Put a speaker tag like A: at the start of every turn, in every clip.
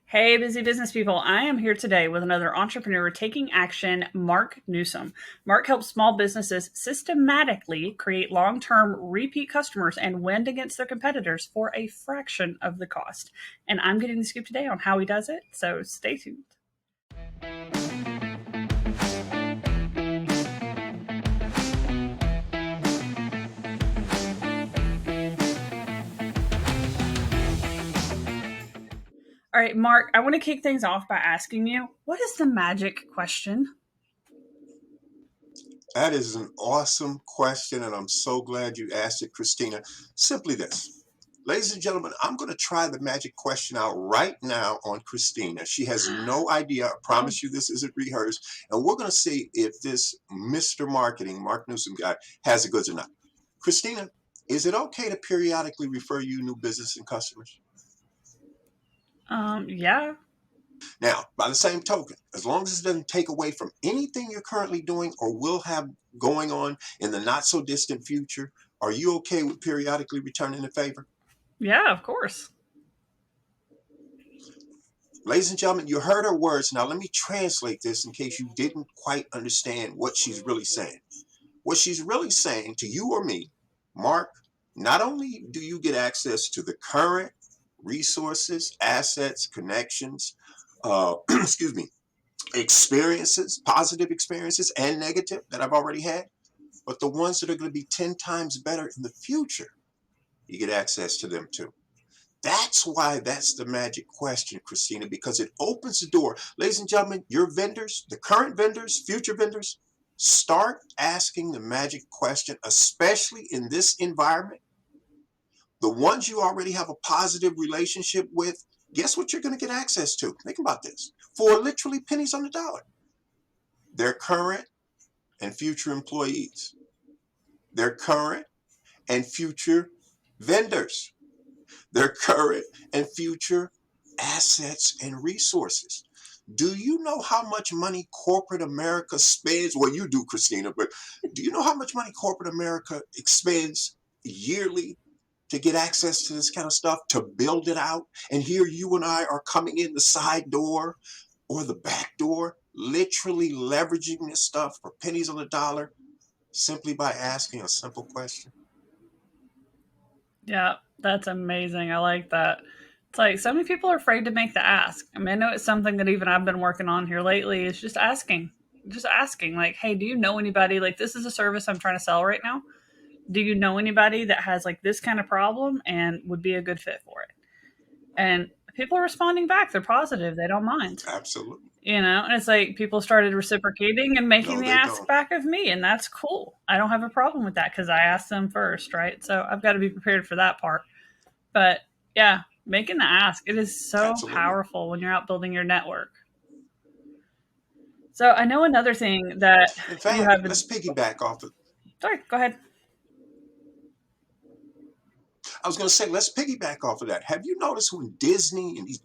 A: Hey, busy business people. I am here today with another entrepreneur taking action, Mark Newsome. Mark helps small businesses systematically create long term repeat customers and win against their competitors for a fraction of the cost. And I'm getting the scoop today on how he does it. So stay tuned. All right, Mark, I want to kick things off by asking you what is the magic question?
B: That is an awesome question, and I'm so glad you asked it, Christina. Simply this. Ladies and gentlemen, I'm going to try the magic question out right now on Christina. She has no idea. I
A: Oh,
B: promise you this isn't rehearsed. And we're going to see if this Mr. Marketing, Mark Newsome guy, has it goods or not. Christina, is it okay to periodically refer you new business and customers?
A: yeah.
B: Now, by the same token, as long as it doesn't take away from anything you're currently doing or will have going on in the not so distant future, are you okay with periodically returning the favor?
A: Yeah, of course.
B: Ladies and gentlemen, you heard her words. Now, let me translate this in case you didn't quite understand what she's really saying. What she's really saying to you or me, Mark, not only do you get access to the current resources, assets, connections, excuse me, experiences, positive experiences and negative that I've already had, but the ones that are going to be 10 times better in the future, you get access to them too. That's why that's the magic question, Christina, because it opens the door. Ladies and gentlemen, your vendors, the current vendors, future vendors, start asking the magic question, especially in this environment. The ones you already have a positive relationship with, guess what you're going to get access to? Think about this for literally pennies on the dollar. Their current and future employees, their current and future vendors, their current and future assets and resources. Do you know how much money corporate America spends? Well, you do, Christina, but do you know how much money corporate America expends yearly to get access to this kind of stuff, to build it out? And here you and I are coming in the side door or the back door, literally leveraging this stuff for pennies on the dollar simply by asking a simple question.
A: Yeah, that's amazing. I like that. It's like so many people are afraid to make the ask. I mean, I know it's something that even I've been working on here lately is just asking. Just asking, like, hey, do you know anybody? Like, this is a service I'm trying to sell right now. Do you know anybody that has like this kind of problem and would be a good fit for it? And people are responding back. They're positive. They don't mind.
B: Absolutely.
A: And it's like people started reciprocating and making
B: No,
A: the
B: they
A: ask
B: don't.
A: back of me, and that's cool. I don't have a problem with that because I asked them first, right? So I've got to be prepared for that part. But yeah, making the ask, it is so
B: Absolutely.
A: powerful when you're out building your network. So I know another thing that
B: In
A: you
B: fact,
A: have been.
B: let's piggyback off of,
A: Sorry, go ahead.
B: I was going to say, let's piggyback off of that. Have you noticed when Disney and these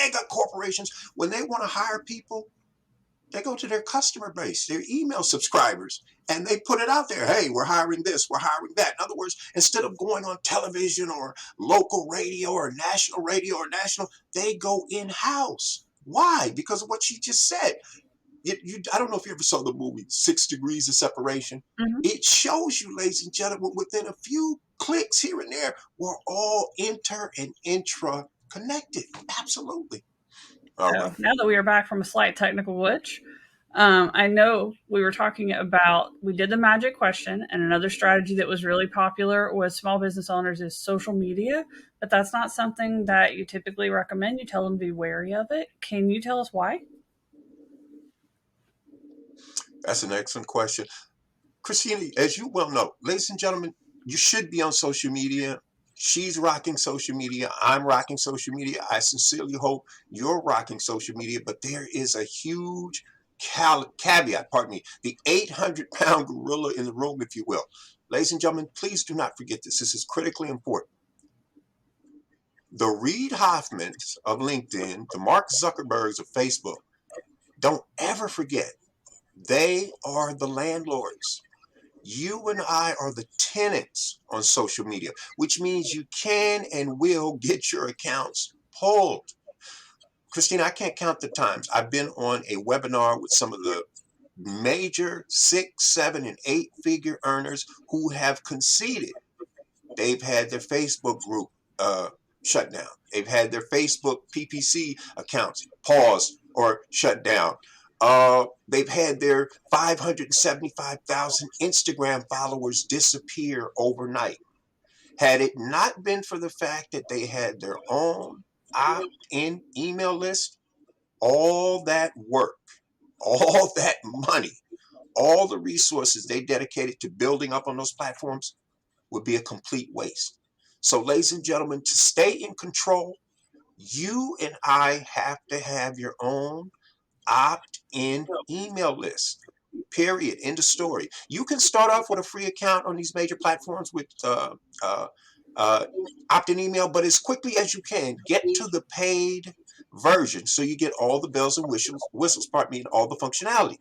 B: mega corporations, when they want to hire people, they go to their customer base, their email subscribers, and they put it out there. Hey, we're hiring this, we're hiring that. In other words, instead of going on television or local radio or national, they go in house. Why? Because of what she just said. I don't know if you ever saw the movie 6 Degrees of Separation.
A: Hmm.
B: It shows you, ladies and gentlemen, within a few clicks here and there, we're all inter and intra connected. Absolutely. All
A: So
B: right.
A: now that we are back from a slight technical glitch, I know we were talking about we did the magic question, and another strategy that was really popular with small business owners is social media. But that's not something that you typically recommend. You tell them to be wary of it. Can you tell us why?
B: That's an excellent question. Christina, as you well know, ladies and gentlemen, you should be on social media. She's rocking social media. I'm rocking social media. I sincerely hope you're rocking social media, but there is a huge caveat, pardon me, the 800-pound gorilla in the room, if you will. Ladies and gentlemen, please do not forget this. This is critically important. The Reid Hoffmans of LinkedIn, the Mark Zuckerbergs of Facebook, don't ever forget they are the landlords. You and I are the tenants on social media, which means you can and will get your accounts pulled. Christina, I can't count the times I've been on a webinar with some of the major 6, 7, and 8 figure earners who have conceded they've had their Facebook group shut down. They've had their Facebook PPC accounts paused or shut down. They've had their 575,000 Instagram followers disappear overnight. Had it not been for the fact that they had their own opt-in email list, all that work, all that money, all the resources they dedicated to building up on those platforms would be a complete waste. So, ladies and gentlemen, to stay in control, you and I have to have your own opt-in email list. Period. End of story. You can start off with a free account on these major platforms with uh, uh, opt-in email, but as quickly as you can, get to the paid version so you get all the bells and whistles, pardon me, and all the functionality.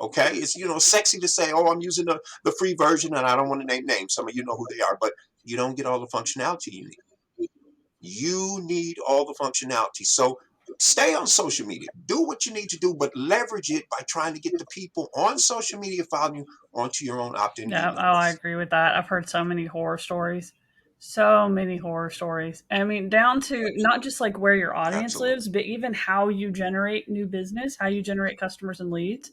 B: Okay, it's sexy to say, oh, I'm using the free version, and I don't want to name names. Some of you know who they are, but you don't get all the functionality you need. You need all the functionality. So stay on social media. Do what you need to do, but leverage it by trying to get the people on social media following you onto your own opt-in
A: Yeah,
B: email
A: oh, I
B: list.
A: agree with that. I've heard so many horror stories. So many horror stories. I mean, down to not just like where your audience
B: Absolutely.
A: lives, but even how you generate new business, how you generate customers and leads.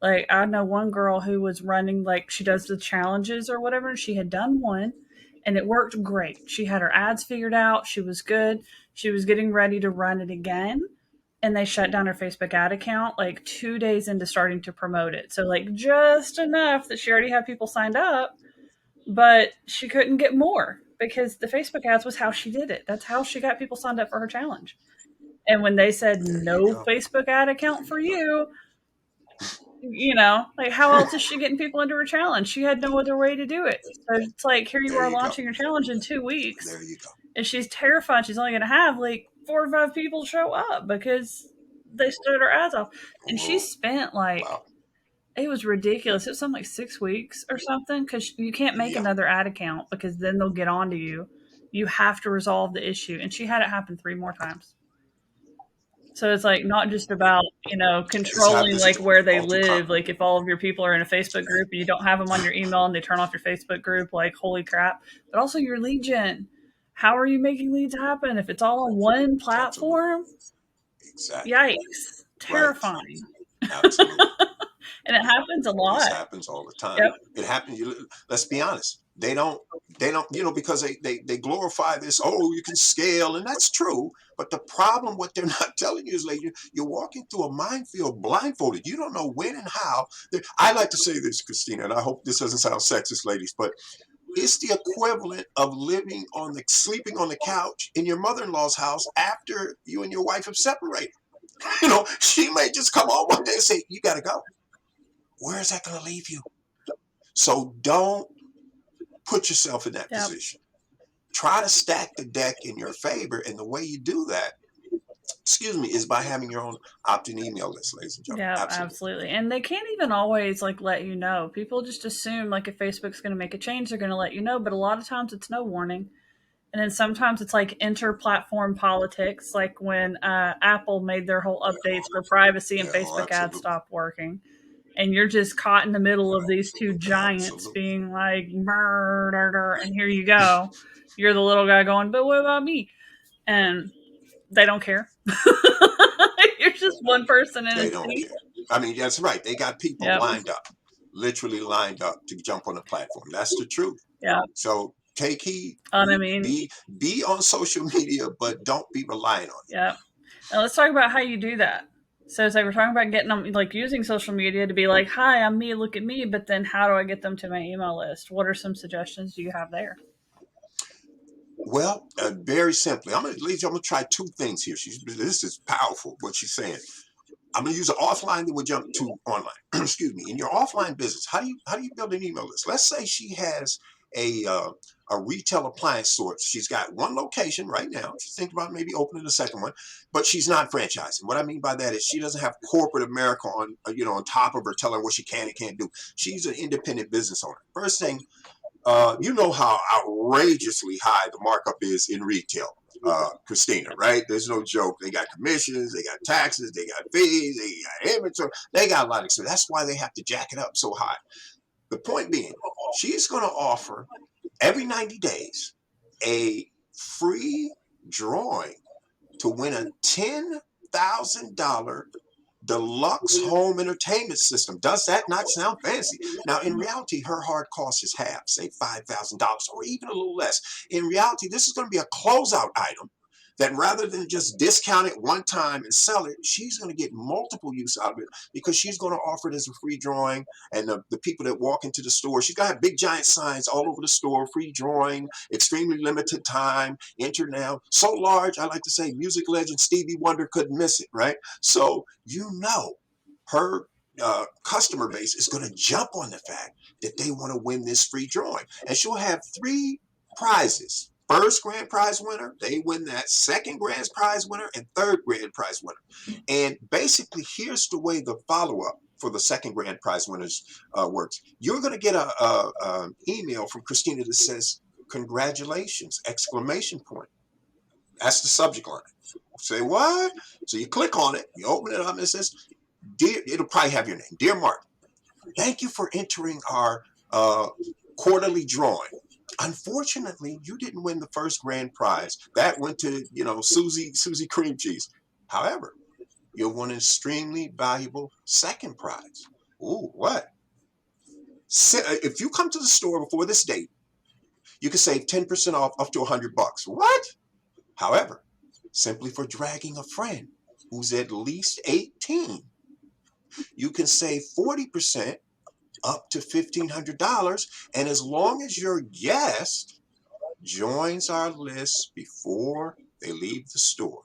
A: Like, I know one girl who was running, like, she does the challenges or whatever, and she had done one and it worked great. She had her ads figured out. She was good. She was getting ready to run it again. And they shut down her Facebook ad account like 2 days into starting to promote it. So, like, just enough that she already had people signed up, but she couldn't get more because the Facebook ads was how she did it. That's how she got people signed up for her challenge. And when they said
B: There you
A: no
B: go.
A: Facebook ad
B: There
A: account
B: you
A: for
B: go.
A: you, like how else is she getting people into her challenge? She had no other way to do it. So it's like here you
B: There
A: are
B: you go.
A: launching your challenge in 2 weeks,
B: There you go.
A: and she's terrified she's only going to have like 4 or 5 people show up because they started her ads off, and she
B: Whoa.
A: spent like
B: Wow.
A: it was ridiculous. It was something like 6 weeks or something because you can't make
B: Yeah.
A: another ad account because then they'll get onto you. You have to resolve the issue, and she had it happen 3 more times. So it's like not just about, controlling
B: This is
A: like where they
B: all too
A: live.
B: common.
A: Like if all of your people are in a Facebook group and you don't have them on your email and they turn off your Facebook group, like holy crap. But also your lead gen. How are you making leads happen? If it's all on one
B: Absolutely.
A: platform,
B: Exactly.
A: yikes.
B: Right.
A: Terrifying.
B: Absolutely.
A: And it happens a
B: This
A: lot.
B: happens all the time.
A: Yep.
B: It happens. Let's be honest. They don't, because they glorify this. Oh, you can scale, and that's true. But the problem, what they're not telling you is, like, you're walking through a minefield blindfolded. You don't know when and how. I like to say this, Christina, and I hope this doesn't sound sexist, ladies, but it's the equivalent of sleeping on the couch in your mother-in-law's house after you and your wife have separated. She may just come on one day and say, "You got to go." Where is that going to leave you? So don't put yourself in that
A: Yep.
B: position. Try to stack the deck in your favor. And the way you do that, excuse me, is by having your own opt-in email list, ladies and gentlemen.
A: Yep,
B: Absolutely.
A: absolutely. And they can't even always like let you know. People just assume like if Facebook's going to make a change, they're going to let you know, but a lot of times it's no warning. And then sometimes it's like inter-platform politics, like when Apple made their whole updates for privacy and
B: Yeah, oh,
A: Facebook ads
B: absolutely.
A: stopped working. And you're just caught in the middle of these two giants
B: Absolutely.
A: being like, murder, and here you go. You're the little guy going, but what about me? And they don't care. You're just one person in a
B: They don't
A: sea.
B: care. I mean, that's right. They got people
A: Yep.
B: lined up, literally lined up to jump on the platform. That's the truth.
A: Yeah.
B: So take heed.
A: And I mean,
B: Be on social media, but don't be relying on
A: yeah. Now let's talk about how you do that. So it's like we're talking about getting them, like using social media to be like, "Hi, I'm me. Look at me." But then, how do I get them to my email list? What are some suggestions do you have there?
B: Well, very simply, I'm gonna try two things here. This is powerful what she's saying. I'm gonna use an offline, then we'll jump to online. Excuse me. In your offline business, how do you build an email list? Let's say she has a uh, a retail appliance store. She's got one location right now. She's thinking about maybe opening a second one, but she's not franchising. What I mean by that is she doesn't have corporate America on top of her telling her what she can and can't do. She's an independent business owner. First thing, you know how outrageously high the markup is in retail. Christina, right? There's no joke. They got commissions, they got taxes, they got fees, they got inventory. They got a lot of expense. That's why they have to jack it up so high. The point being, she's going to offer every 90 days a free drawing to win a $10,000 deluxe home entertainment system. Does that not sound fancy? Now, in reality, her hard cost is half, say $5,000 or even a little less. In reality, this is going to be a closeout item that rather than just discount it one time and sell it, she's going to get multiple use out of it because she's going to offer it as a free drawing. And the people that walk into the store, she's going to have big giant signs all over the store, free drawing, extremely limited time, enter now. So large, I like to say music legend Stevie Wonder couldn't miss it, right? So her customer base is going to jump on the fact that they want to win this free drawing. And she'll have three prizes. First grand prize winner, they win that. Second grand prize winner and third grand prize winner. And basically, here's the way the follow-up for the second grand prize winners works. You're going to get an email from Christina that says, congratulations, exclamation point. That's the subject line. Say what? So you click on it, you open it up, and it says, Dear, it'll probably have your name. Dear Mark, thank you for entering our quarterly drawing. Unfortunately, you didn't win the first grand prize. That went to, Susie Cream Cheese. However, you won an extremely valuable second prize. Ooh, what? If you come to the store before this date, you can save 10% off up to $100. What? However, simply for dragging a friend who's at least 18, you can save 40% up to $1,500. And as long as your guest joins our list before they leave the store,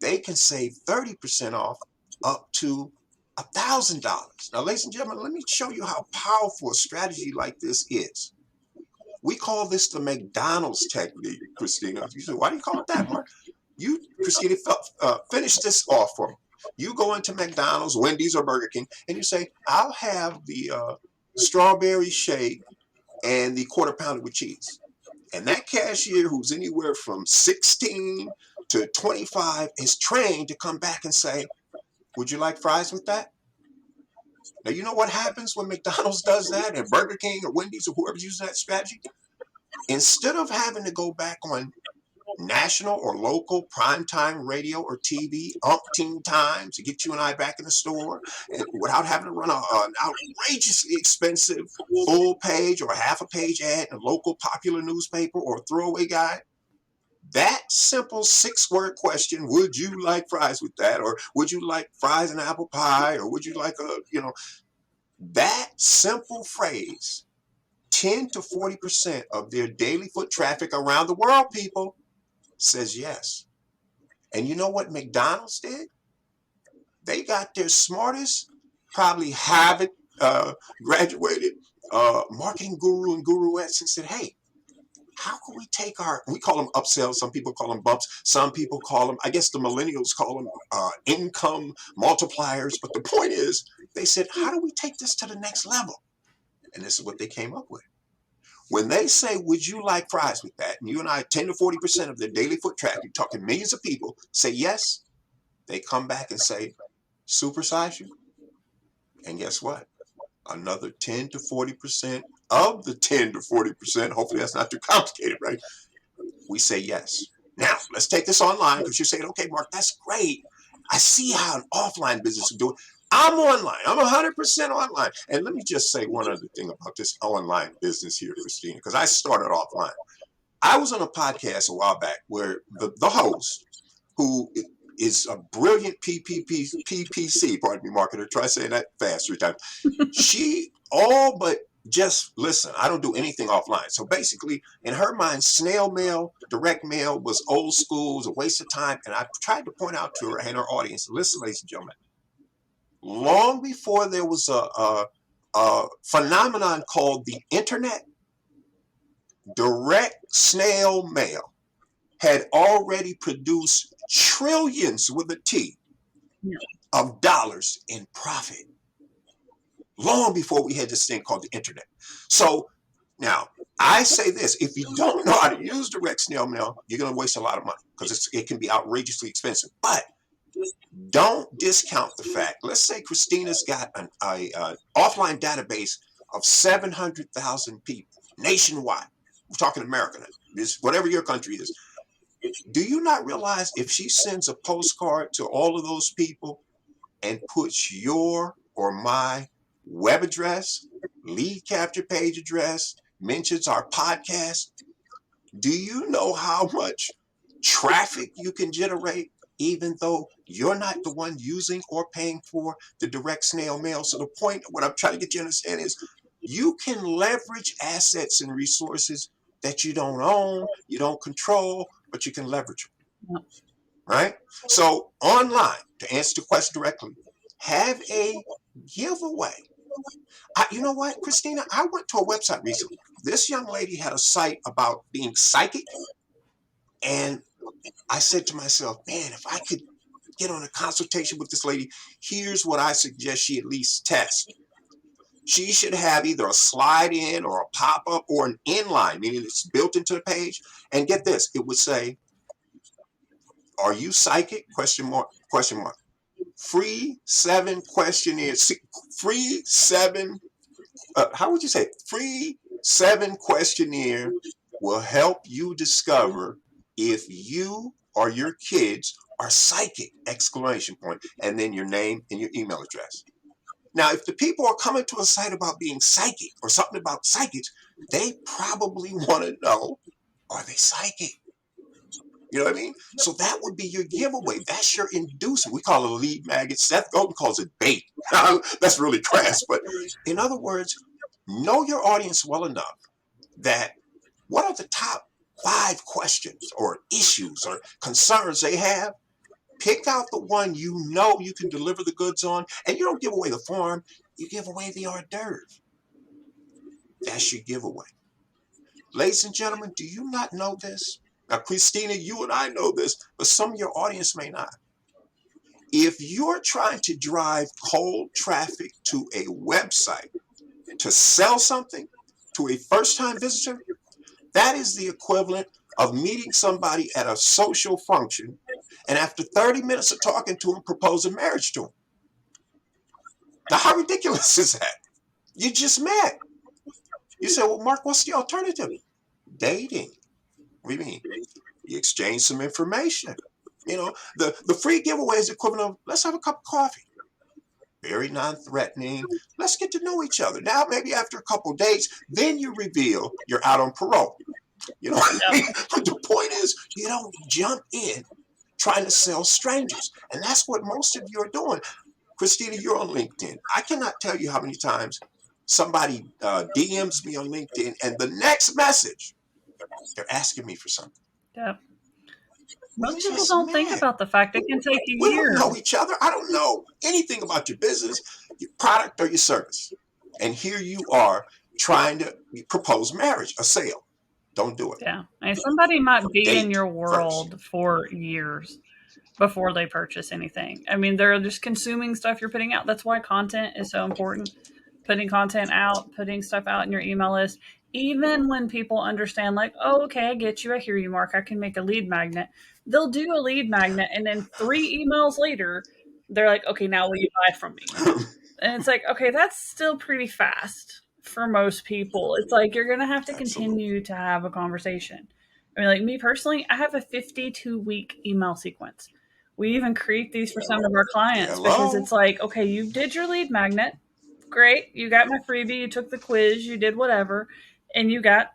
B: they can save 30% off up to $1,000. Now, ladies and gentlemen, let me show you how powerful a strategy like this is. We call this the McDonald's technique, Christina. You say, why do you call it that, Mark? You, Christina, finish this off for me. You go into McDonald's, Wendy's, or Burger King, and you say, I'll have the strawberry shake and the quarter pounder with cheese. And that cashier, who's anywhere from 16 to 25, is trained to come back and say, would you like fries with that? Now, you know what happens when McDonald's does that, and Burger King or Wendy's or whoever's using that strategy? Instead of having to go back on national or local primetime radio or TV umpteen times to get you and I back in the store, and without having to run an outrageously expensive full page or half a page ad in a local popular newspaper or throwaway guide. That simple 6-word question, would you like fries with that? Or would you like fries and apple pie? Or would you like that simple phrase, 10 to 40% of their daily foot traffic around the world, people, says yes. And you know what McDonald's did? They got their smartest, probably Harvard graduated marketing guru and guruettes and said, hey, how can we take we call them upsells, some people call them bumps, some people call them, I guess the millennials call them income multipliers. But the point is, they said, how do we take this to the next level? And this is what they came up with. When they say, would you like fries with that? And you and I, 10 to 40% of their daily foot traffic, you're talking millions of people, say yes. They come back and say, supersize you. And guess what? Another 10 to 40% of the 10 to 40%, hopefully that's not too complicated, right? We say yes. Now, let's take this online because you're saying, okay, Mark, that's great. I see how an offline business would do it. I'm online. I'm 100% online. And let me just say one other thing about this online business here, Christina, because I started offline. I was on a podcast a while back where the host, who is a brilliant PPC, pardon me, marketer, try saying that fast 3 times. She all but just listen, I don't do anything offline. So basically, in her mind, snail mail, direct mail was old school, was a waste of time. And I tried to point out to her and her audience, listen, ladies and gentlemen, long before there was a phenomenon called the internet, direct snail mail had already produced trillions with a T of dollars in profit long before we had this thing called the internet. So now, I say this: if you don't know how to use direct snail mail, you're going to waste a lot of money because it can be outrageously expensive. But don't discount the fact. Let's say Christina's got a offline database of 700,000 people nationwide. We're talking America now. This whatever your country is. Do you not realize if she sends a postcard to all of those people and puts your or my web address, lead capture page address, mentions our podcast, do you know how much traffic you can generate even though you're not the one using or paying for the direct snail mail? So the point, what I'm trying to get you to understand is you can leverage assets and resources that you don't own, you don't control, but you can leverage them,
A: Yep.
B: right? So online, to answer the question directly, have a giveaway. You know what, Christina? I went to a website recently. This young lady had a site about being psychic, and I said to myself, man, if I could get on a consultation with this lady, here's what I suggest she at least test. She should have either a slide in or a pop up or an inline, meaning it's built into the page. And get this, it would say, "Are you psychic?" Question mark, question mark. Free 7 questionnaires. Free 7, how would you say it? Free 7 questionnaire will help you discover if you or your kids are psychic! Exclamation point, and then your name and your email address. Now, if the people are coming to a site about being psychic or something about psychics, they probably want to know, are they psychic? You know what I mean? So that would be your giveaway. That's your inducer. We call it a lead magnet. Seth Godin calls it bait. That's really crass. But in other words, know your audience well enough that what are the top 5 questions or issues or concerns they have? Pick out the one you know you can deliver the goods on, and you don't give away the farm, you give away the hors d'oeuvre. That's your giveaway. Ladies and gentlemen, do you not know this? Now, Christina, you and I know this, but some of your audience may not. If you're trying to drive cold traffic to a website to sell something to a first time visitor, that is the equivalent of meeting somebody at a social function and after 30 minutes of talking to them, proposing marriage to them. Now, how ridiculous is that? You just met. You say, well, Mark, what's the alternative? Dating. What do you mean? You exchange some information. The free giveaway is the equivalent of, let's have a cup of coffee. Very non-threatening. Let's get to know each other. Now, maybe after a couple of dates, then you reveal you're out on parole. You know what I
A: Yep.
B: mean? But the point is, you don't jump in trying to sell strangers. And that's what most of you are doing. Christina, you're on LinkedIn. I cannot tell you how many times somebody DMs me on LinkedIn, and the next message, they're asking me for something.
A: Yep.
B: We
A: Most people
B: just
A: don't think
B: met.
A: about the fact it can take a
B: We don't
A: year.
B: know each other. I don't know anything about your business, your product, or your service. And here you are trying to propose marriage, a sale. Don't do it.
A: Yeah. I mean, somebody might be in
B: Date
A: your
B: first.
A: world for years before they purchase anything. I mean, they're just consuming stuff you're putting out. That's why content is so important. Putting content out, putting stuff out in your email list. Even when people understand, like, oh, okay, I get you. I hear you, Mark. I can make a lead magnet. They'll do a lead magnet. And then 3 emails later, they're like, okay, now will you buy from me? And it's like, okay, that's still pretty fast for most people. It's like you're going to have to
B: Absolutely.
A: continue to have a conversation. I mean, like me personally, I have a 52-week email sequence. We even create these for some of our clients because
B: Hello.
A: it's like, okay, you did your lead magnet. Great. You got my freebie. You took the quiz. You did whatever. And you got,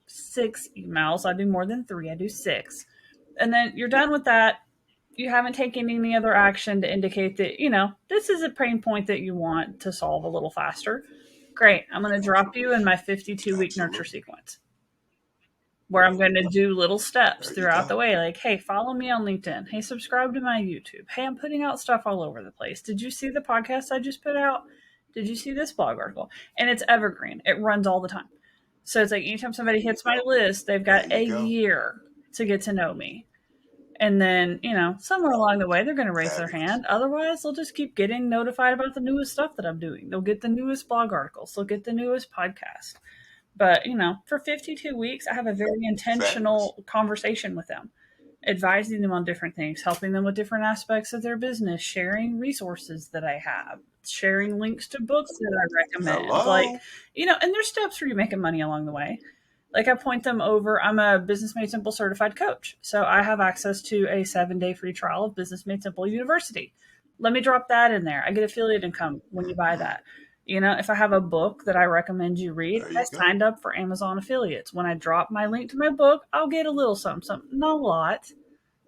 A: 6 emails. I do more than 3. I do 6. And then you're done with that. You haven't taken any other action to indicate that, this is a pain point that you want to solve a little faster. Great. I'm going to drop you in my 52-week nurture
B: Absolutely.
A: sequence where I'm going to do little steps
B: There you
A: throughout the
B: go.
A: way. Like, hey, follow me on LinkedIn. Hey, subscribe to my YouTube. Hey, I'm putting out stuff all over the place. Did you see the podcast I just put out? Did you see this blog article? And it's evergreen, it runs all the time. So it's like anytime somebody hits my list, they've
B: There
A: got
B: you
A: a
B: go.
A: year to get to know me. And then, somewhere along the way, they're going to raise their
B: Fabulous.
A: hand. Otherwise, they'll just keep getting notified about the newest stuff that I'm doing. They'll get the newest blog articles. They'll get the newest podcast. But, for 52 weeks, I have a very
B: Fabulous.
A: intentional conversation with them, advising them on different things, helping them with different aspects of their business, sharing resources that I have, sharing links to books that I recommend. Like,
B: Hello.
A: and there's steps for you making money along the way. Like, I point them over. I'm a Business Made Simple certified coach. So I have access to a 7-day free trial of Business Made Simple University. Let me drop that in there. I get affiliate income when you buy that. If I have a book that I recommend you read,
B: There
A: I
B: you go.
A: signed up for Amazon affiliates. When I drop my link to my book, I'll get a little something, something. Not a lot,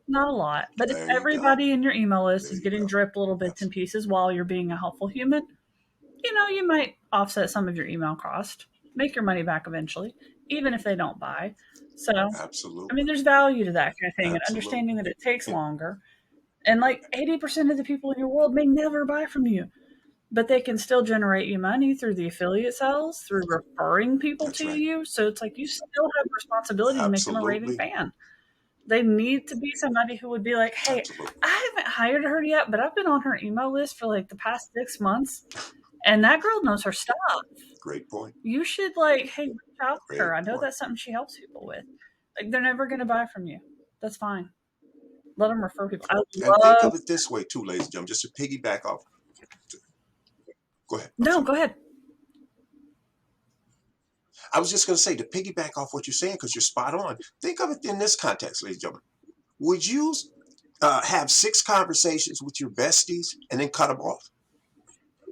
A: not a lot. But if
B: There you go.
A: everybody in your email list
B: There
A: is
B: you
A: getting
B: go.
A: dripped little bits and
B: Absolutely.
A: pieces while you're being a helpful human, you might offset some of your email cost, make your money back eventually, even if they don't buy. So,
B: Absolutely.
A: there's value to that kind of thing and
B: Absolutely.
A: understanding that it takes
B: And
A: longer. And like 80% of the people in your world may never buy from you, but they can still generate you money through the affiliate sales, through referring people
B: that's
A: to
B: right.
A: you. So it's like you still have responsibility to make them a raving
B: Absolutely.
A: fan. They need to be somebody who would be like, hey,
B: Absolutely.
A: I haven't hired her yet, but I've been on her email list for like the past 6 months, and that girl knows her stuff.
B: Great point.
A: You should like, hey, reach out to her.
B: Great
A: I know
B: point.
A: that's something she helps people with. Like, they're never going to buy from you. That's fine. Let them refer people. I
B: And think
A: love.
B: of it this way too, ladies and gentlemen, just to piggyback off. Go ahead. I'm
A: No,
B: sorry.
A: go ahead.
B: I was just going to say to piggyback off what you're saying because you're spot on. Think of it in this context, ladies and gentlemen. Would you have 6 conversations with your besties and then cut them off?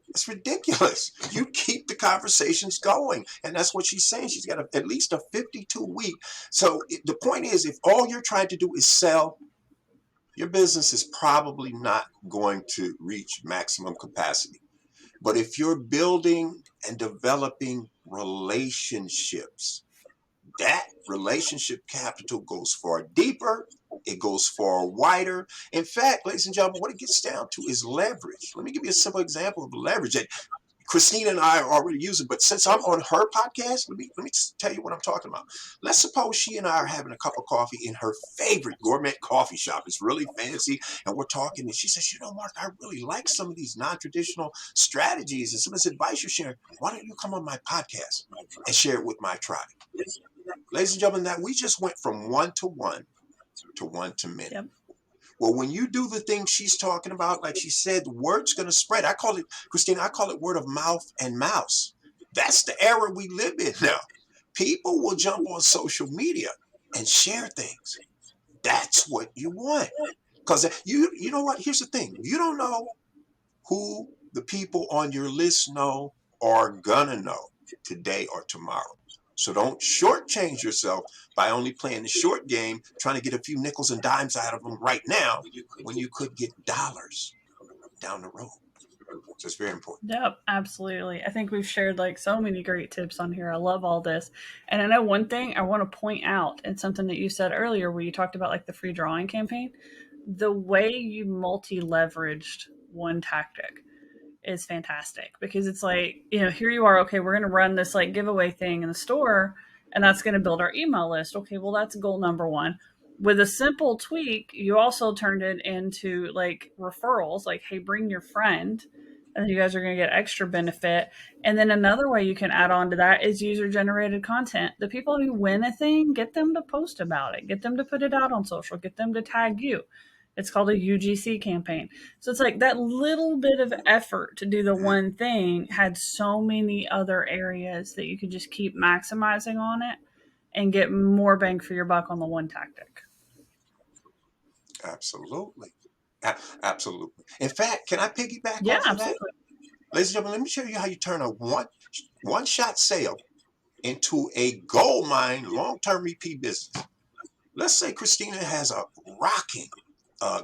B: It's ridiculous. You keep the conversations going. And that's what she's saying. She's got at least a 52-week. So the point is, if all you're trying to do is sell, your business is probably not going to reach maximum capacity. But if you're building and developing relationships, that relationship capital goes far deeper. It goes far wider. In fact, ladies and gentlemen, what it gets down to is leverage. Let me give you a simple example of leverage that Christina and I are already using, but since I'm on her podcast, let me tell you what I'm talking about. Let's suppose she and I are having a cup of coffee in her favorite gourmet coffee shop. It's really fancy, and we're talking, and she says, Mark, I really like some of these non-traditional strategies and some of this advice you're sharing. Why don't you come on my podcast and share it with my tribe? Ladies and gentlemen, that we just went from one to one to many.
A: Yep.
B: Well, when you do the things she's talking about, like she said, word's going to spread. I call it, Christina, I call it word of mouth and mouse. That's the era we live in now. People will jump on social media and share things. That's what you want. Because you know what? Here's the thing. You don't know who the people on your list know or gonna know today or tomorrow. So don't shortchange yourself by only playing the short game, trying to get a few nickels and dimes out of them right now when you could get dollars down the road. So it's very important.
A: Yep, absolutely. I think we've shared like so many great tips on here. I love all this. And I know one thing I want to point out, and something that you said earlier where you talked about like the free drawing campaign, the way you multi leveraged one tactic is fantastic because it's like, here you are, okay, we're going to run this like giveaway thing in the store and that's going to build our email list. Okay, well, that's goal number one. With a simple tweak, you also turned it into like referrals, like, hey, bring your friend, and you guys are going to get extra benefit. And then another way you can add on to that is user generated content. The people who win a thing, get them to post about it, get them to put it out on social, get them to tag you. It's called a UGC campaign. So it's like that little bit of effort to do the
B: Mhm.
A: one thing had so many other areas that you could just keep maximizing on it and get more bang for your buck on the one tactic.
B: Absolutely. Absolutely. In fact, can I piggyback
A: Yeah,
B: off of that?
A: absolutely.
B: Ladies and gentlemen, let me show you how you turn a one shot sale into a gold mine long term repeat business. Let's say Christina has a rocking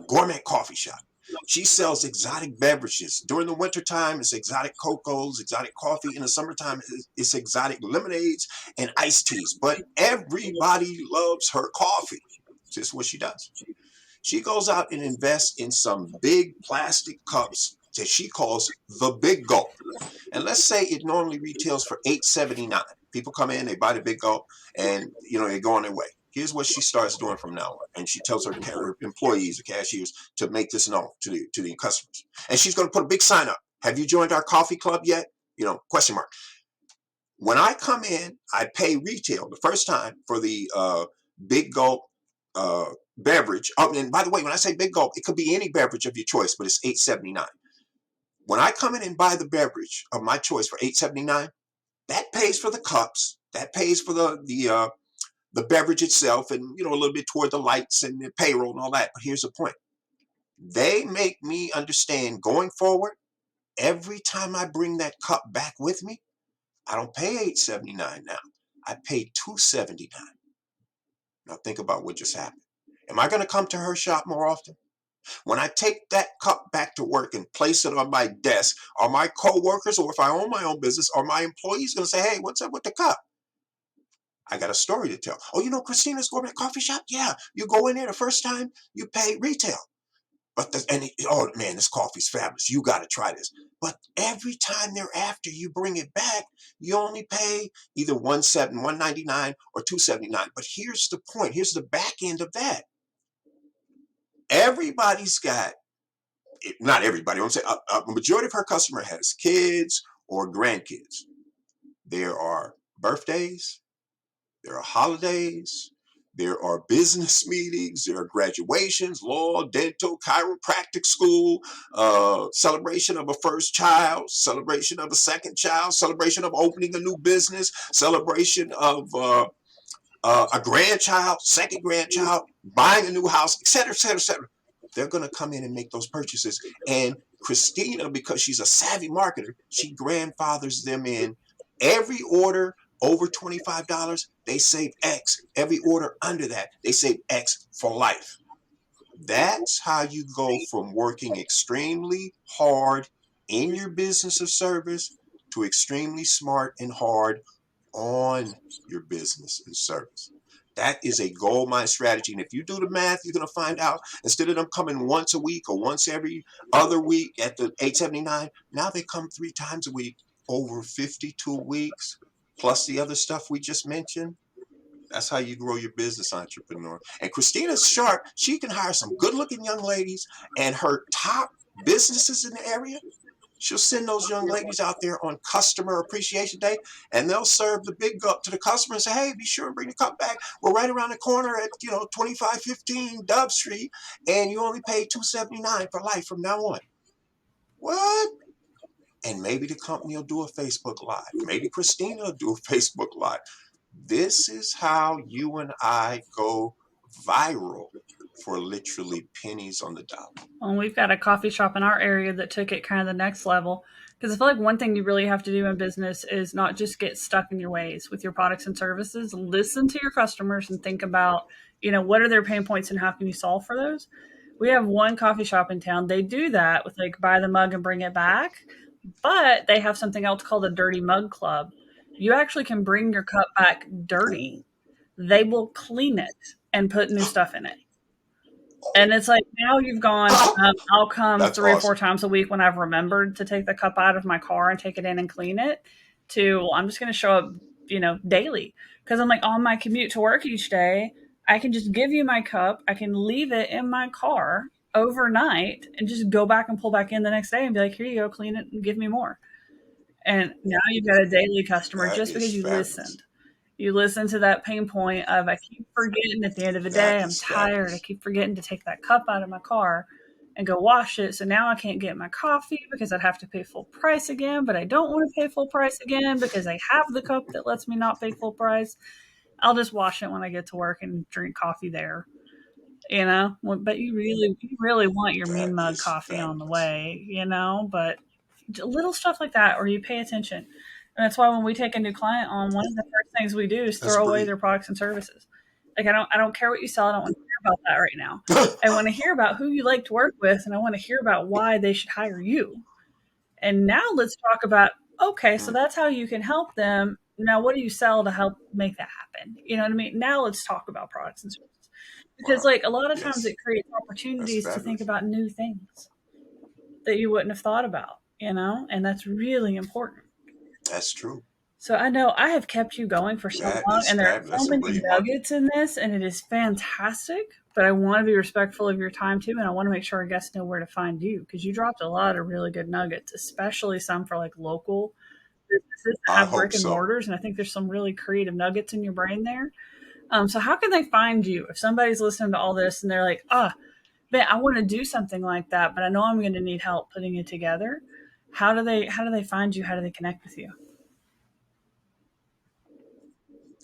B: gourmet coffee shop. She sells exotic beverages. During the wintertime, it's exotic cocos, exotic coffee. In the summertime, it's exotic lemonades and iced teas. But everybody loves her coffee. This is what she does. She goes out and invests in some big plastic cups that she calls the big gulp. And let's say it normally retails for $8.79. People come in, they buy the big gulp, and they go on their way. Here's what she starts doing from now on, and she tells her employees, the cashiers, to make this known to the customers. And she's going to put a big sign up. Have you joined our coffee club yet? Question mark. When I come in, I pay retail the first time for the big gulp beverage. Oh, and by the way, when I say big gulp, it could be any beverage of your choice, but it's $8.79. When I come in and buy the beverage of my choice for $8.79, that pays for the cups, that pays for the beverage itself, and a little bit toward the lights and the payroll and all that. But here's the point: they make me understand going forward. Every time I bring that cup back with me, I don't pay $8.79 now. I pay $2.79. Now think about what just happened. Am I going to come to her shop more often? When I take that cup back to work and place it on my desk, are my coworkers, or if I own my own business, are my employees going to say, "Hey, what's up with the cup?" I got a story to tell. "Oh, Christina's Gourmet Coffee Shop? Yeah, you go in there the first time, you pay retail. But oh man, this coffee's fabulous. You got to try this." But every time thereafter you bring it back, you only pay either 1.99 or 2.79. But here's the point. Here's the back end of that. Everybody's got, not everybody. I'm saying a majority of her customer has kids or grandkids. There are birthdays. There are holidays. There are business meetings. There are graduations, law, dental, chiropractic school, celebration of a first child, celebration of a second child, celebration of opening a new business, celebration of a grandchild, second grandchild, buying a new house, et cetera, et cetera, et cetera. They're going to come in and make those purchases. And Christina, because she's a savvy marketer, she grandfathers them in. Every order over $25, they save X. Every order under that, they save X for life. That's how you go from working extremely hard in your business of service to extremely smart and hard on your business and service. That is a gold mine strategy. And if you do the math, you're going to find out instead of them coming once a week or once every other week at the 8.79, now they come 3 times a week over 52 weeks, plus the other stuff we just mentioned. That's how you grow your business, entrepreneur. And Christina's sharp. She can hire some good looking young ladies, and her top businesses in the area, she'll send those young ladies out there on Customer Appreciation Day, and they'll serve the big cup to the customer and say, "Hey, be sure and bring the cup back. We're right around the corner at 2515 Dove Street, and you only pay $2.79 for life from now on." What? And maybe the company will do a Facebook Live. Maybe Christina will do a Facebook Live. This is how you and I go viral for literally pennies on the dollar.
A: Well, we've got a coffee shop in our area that took it kind of the next level. Because I feel like one thing you really have to do in business is not just get stuck in your ways with your products and services. Listen to your customers and think about, what are their pain points and how can you solve for those. We have one coffee shop in town. They do that with like buy the mug and bring it back, but they have something else called a dirty mug club. You actually can bring your cup back dirty.
B: Ooh,
A: They will clean it and put new stuff in it. And it's like now you've gone from I'll come
B: that's
A: 3 or 4 times
B: awesome.
A: a week when I've remembered to take the cup out of my car and take it in and clean it to, well, I'm just going to show up, daily. Because I'm like on my commute to work each day, I can just give you my cup. I can leave it in my car overnight and just go back and pull back in the next day and be like, here you go, clean it and give me more. And now you've got a daily customer
B: That
A: just
B: is
A: because you
B: fabulous.
A: listened. You listen to that pain point of I keep forgetting at the end of the
B: That
A: day, I'm
B: is
A: tired. I
B: fabulous.
A: keep forgetting to take that cup out of my car and go wash it. So now I can't get my coffee because I'd have to pay full price again, but I don't want to pay full price again because I have the cup that lets me not pay full price. I'll just wash it when I get to work and drink coffee there. But you really want your
B: That
A: mean mug
B: is
A: coffee on the
B: fabulous.
A: way, but little stuff like that, or you pay attention. And that's why when we take a new client on, one of the first things we do is
B: Let's
A: throw away
B: breathe.
A: their products and services. Like I don't care what you sell. I don't want to hear about that right now. I want to hear about who you like to work with, and I want to hear about why they should hire you. And now let's talk about, okay, so
B: Mm,
A: that's how you can help them. Now, what do you sell to help make that happen? You know what I mean? Now let's talk about products and services. Because
B: wow.
A: like a lot of times
B: Yes,
A: it creates
B: that's
A: opportunities to think
B: fabulous.
A: about new things that you wouldn't have thought about, and that's really important.
B: That's true.
A: So I know I have kept you going for so
B: That
A: long,
B: is
A: and there are
B: fabulous.
A: so
B: That's some
A: many
B: brilliant marketing.
A: nuggets in this, and it is fantastic. But I want to be respectful of your time too, and I want to make sure our guests know where to find you because you dropped a lot of really good nuggets, especially some for like local businesses that
B: I
A: have
B: hope
A: brick and
B: so.
A: mortars, and I think there's some really creative nuggets in your brain there. So how can they find you if somebody's listening to all this and they're like, ah, man, I want to do something like that, but I know I'm going to need help putting it together. How do they find you? How do they connect with you?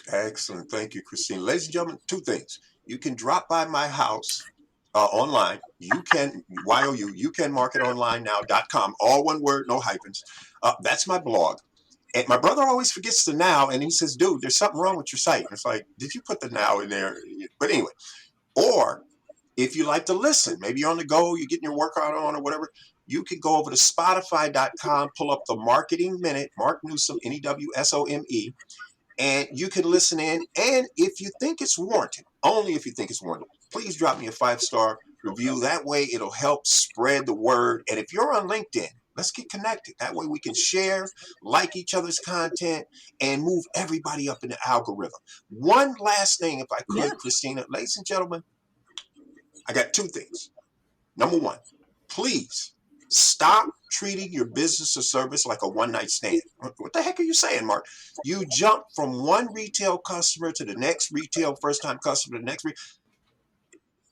B: Excellent. Thank you, Christine. Ladies and gentlemen, two things. You can drop by my house online. You can, YOU, you can marketonlinenow.com. All one word, no hyphens. That's my blog. And my brother always forgets the now, and he says, dude, there's something wrong with your site. And it's like, did you put the now in there? But anyway, or if you like to listen, maybe you're on the go, you're getting your workout on or whatever, you can go over to Spotify.com, pull up the Marketing Minute, Mark Newsome, Newsome, and you can listen in. And if you think it's warranted, only if you think it's warranted, please drop me a 5-star review. That way it'll help spread the word. And if you're on LinkedIn, let's get connected. That way we can share, like each other's content, and move everybody up in the algorithm. One last thing, if I
A: Yeah.
B: could, Christina, ladies and gentlemen, I got two things. Number one, please stop treating your business or service like a one night stand. What the heck are you saying, Mark? You jump from one retail customer to the next retail first time customer to the next.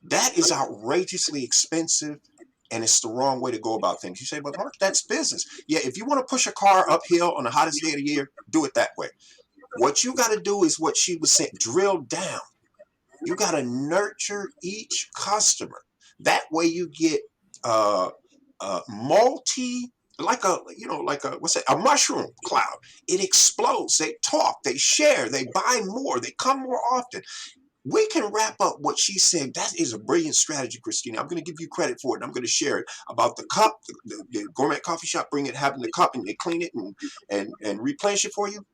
B: That is outrageously expensive, and it's the wrong way to go about things. You say, but Mark, that's business. Yeah, if you want to push a car uphill on the hottest day of the year, do it that way. What you got to do is what she was saying, drill down. You got to nurture each customer. That way you get uh, multi, like a, like a, what's that, a mushroom cloud. It explodes. They talk, they share, they buy more, they come more often. We can wrap up what she said. That is a brilliant strategy, Christina. I'm going to give you credit for it, and I'm going to share it about the cup, the gourmet coffee shop, bring it, having the cup, and they clean it and replenish it for you.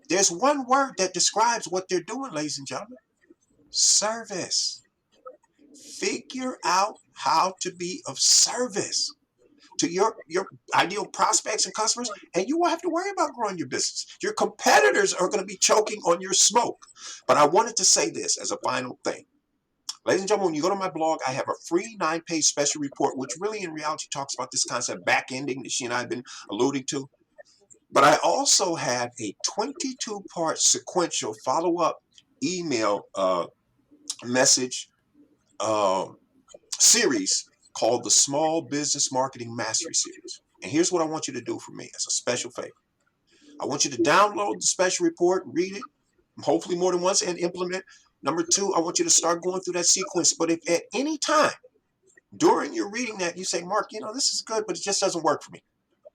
B: There's one word that describes what they're doing, ladies and gentlemen: service. Figure out how to be of service to your ideal prospects and customers, and you won't have to worry about growing your business. Your competitors are going to be choking on your smoke. But I wanted to say this as a final thing. Ladies and gentlemen, when you go to my blog, I have a free 9-page special report, which really in reality talks about this concept back ending that she and I have been alluding to. But I also have a 22-part sequential follow-up email message uh, series called the Small Business Marketing Mastery Series. And here's what I want you to do for me as a special favor. I want you to download the special report, read it, hopefully more than once, and implement. Number two, I want you to start going through that sequence. But if at any time during your reading that you say, Mark, this is good, but it just doesn't work for me,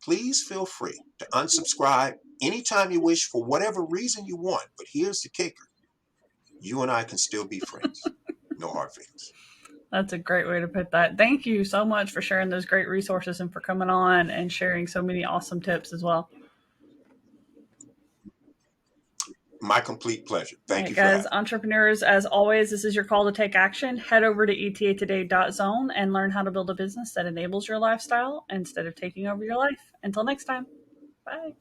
B: please feel free to unsubscribe anytime you wish for whatever reason you want. But here's the kicker: you and I can still be friends. No hard feelings.
A: That's a great way to put that. Thank you so much for sharing those great resources and for coming on and sharing so many awesome tips as well.
B: My complete pleasure.
A: All
B: Thank
A: right,
B: you for
A: guys,
B: having me.
A: entrepreneurs, as always, this is your call to take action. Head over to etatoday.zone and learn how to build a business that enables your lifestyle instead of taking over your life. Until next time, bye.